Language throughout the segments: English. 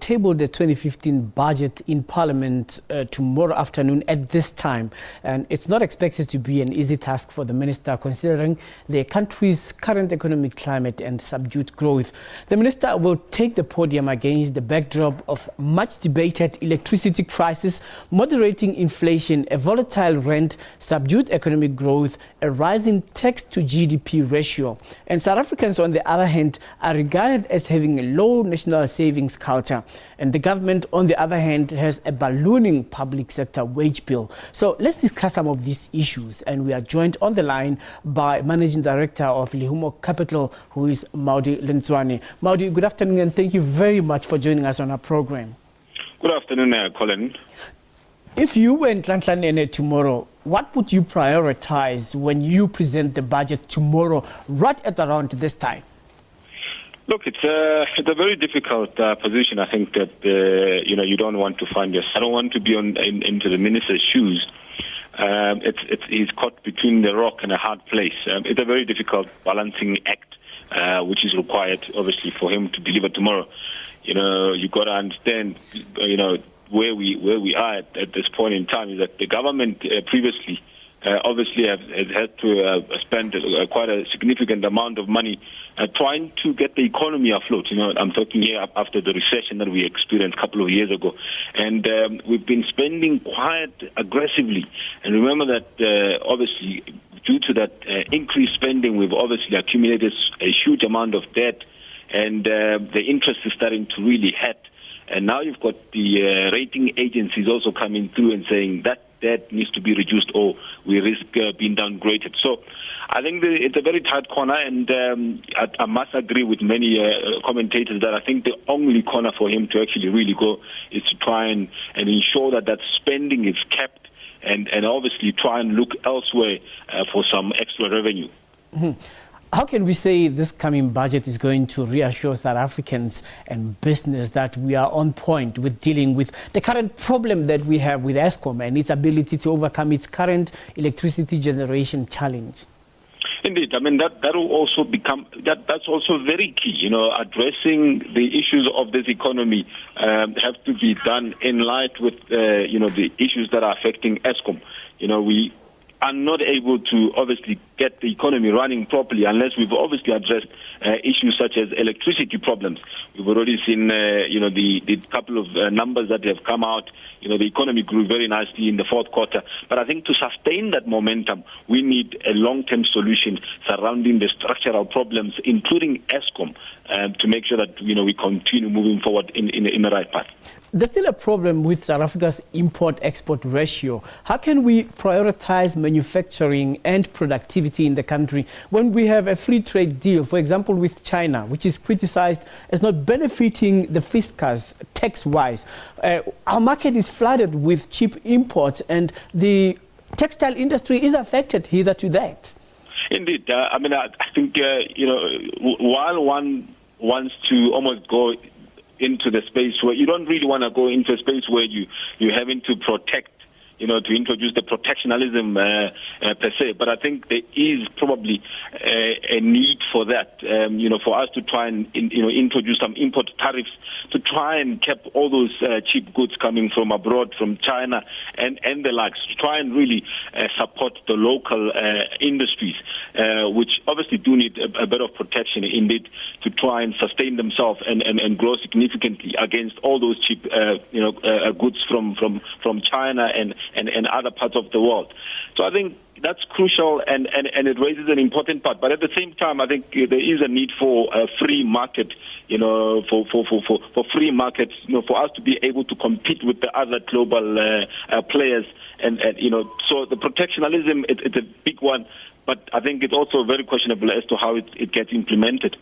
table the 2015 budget in Parliament tomorrow afternoon at this time. And it's not expected to be an easy task for the minister, considering the country's current economic climate and subdued growth. The minister will take the podium against the backdrop of much debated electricity crisis, moderating inflation, a volatile rand, subdued economic growth, a rising tax-to-GDP ratio. And South Africans, on the other hand, are regarded as having a low national savings culture. And the government, on the other hand, has a ballooning public sector wage bill. So let's discuss some of these issues. And we are joined on the line by Managing Director of Lehumo Capital, who is Maudi Lentsoane. Maudi, good afternoon, and thank you very much for joining us on our program. Good afternoon, Colin. If you were Nhlanhla Nene tomorrow, what would you prioritize when you present the budget tomorrow, right at around this time? Look, it's a very difficult position. I think that you don't want to find yourself. I don't want to be into the minister's shoes. He's caught between the rock and a hard place. It's a very difficult balancing act, which is required, obviously, for him to deliver tomorrow. You got to understand, where we are at this point in time is that the government previously obviously has had to spend quite a significant amount of money trying to get the economy afloat. I'm talking here after the recession that we experienced a couple of years ago. And we've been spending quite aggressively. And remember that obviously due to that increased spending, we've obviously accumulated a huge amount of debt, and the interest is starting to really hit. And now you've got the rating agencies also coming through and saying that debt needs to be reduced or we risk being downgraded. So I think it's a very tight corner, and I must agree with many commentators that I think the only corner for him to actually really go is to try and ensure that spending is kept and obviously try and look elsewhere for some extra revenue. Mm-hmm. How can we say this coming budget is going to reassure South Africans and business that we are on point with dealing with the current problem that we have with Eskom and its ability to overcome its current electricity generation challenge? Indeed, I mean that will also become that's also very key. Addressing the issues of this economy have to be done in light with the issues that are affecting Eskom. We are not able to obviously get the economy running properly unless we've obviously addressed issues such as electricity problems. We've already seen, the couple of numbers that have come out. The economy grew very nicely in the fourth quarter. But I think to sustain that momentum, we need a long-term solution surrounding the structural problems, including Eskom, to make sure that, we continue moving forward in the right path. There's still a problem with South Africa's import-export ratio. How can we prioritize manufacturing and productivity in the country when we have a free trade deal, for example, with China, which is criticized as not benefiting the fiscus tax-wise? Our market is flooded with cheap imports, and the textile industry is affected hither to that. Indeed. I think, while one wants to almost go into the space where you don't really want to go into a space where you're having to protect, to introduce the protectionism per se. But I think there is probably a need for that, for us to try and, introduce some import tariffs to try and keep all those cheap goods coming from abroad, from China and the likes, to try and really support the local industries, which obviously do need a bit of protection indeed to try and sustain themselves and grow significantly against all those cheap, goods from China and other parts of the world. So I think that's crucial and it raises an important part. But at the same time, I think there is a need for a free market, for free markets, for us to be able to compete with the other global players. And so the protectionism, it's a big one, but I think it's also very questionable as to how it gets implemented.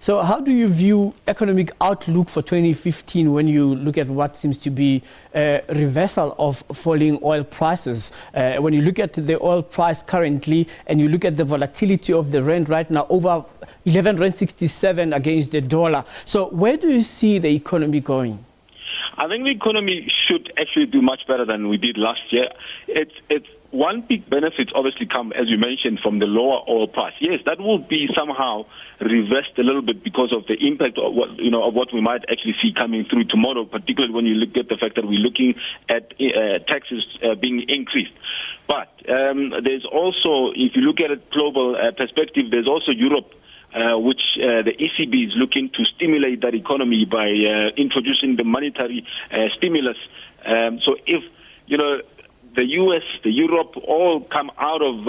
So how do you view economic outlook for 2015 when you look at what seems to be a reversal of falling oil prices? When you look at the oil price currently and you look at the volatility of the rand right now, over 11 rand 67 against the dollar. So where do you see the economy going? I think the economy should actually do much better than we did last year. It's one big benefit obviously come, as you mentioned, from the lower oil price. Yes, that will be somehow reversed a little bit because of the impact of what we might actually see coming through tomorrow, particularly when you look at the fact that we're looking at taxes being increased. But there's also, if you look at a global perspective, there's also Europe, which the ECB is looking to stimulate that economy by introducing the monetary stimulus. So if, the US, the Europe all come out of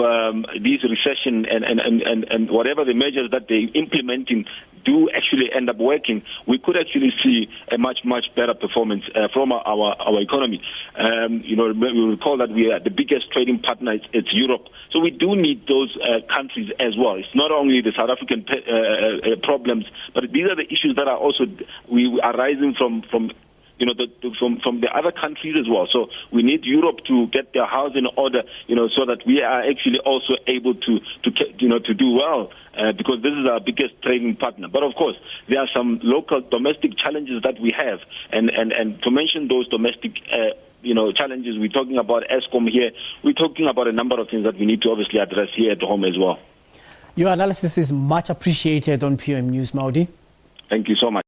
these recession and whatever the measures that they're implementing do actually end up working, we could actually see a much better performance from our economy. We recall that we are the biggest trading partner, it's Europe. So we do need those countries as well. It's not only the South African problems, but these are the issues that are also arising from the other countries as well. So we need Europe to get their house in order, so that we are actually also able to do well, because this is our biggest trading partner. But of course, there are some local domestic challenges that we have, and to mention those domestic challenges, we're talking about Eskom here. We're talking about a number of things that we need to obviously address here at home as well. Your analysis is much appreciated on PM News, Maudi. Thank you so much.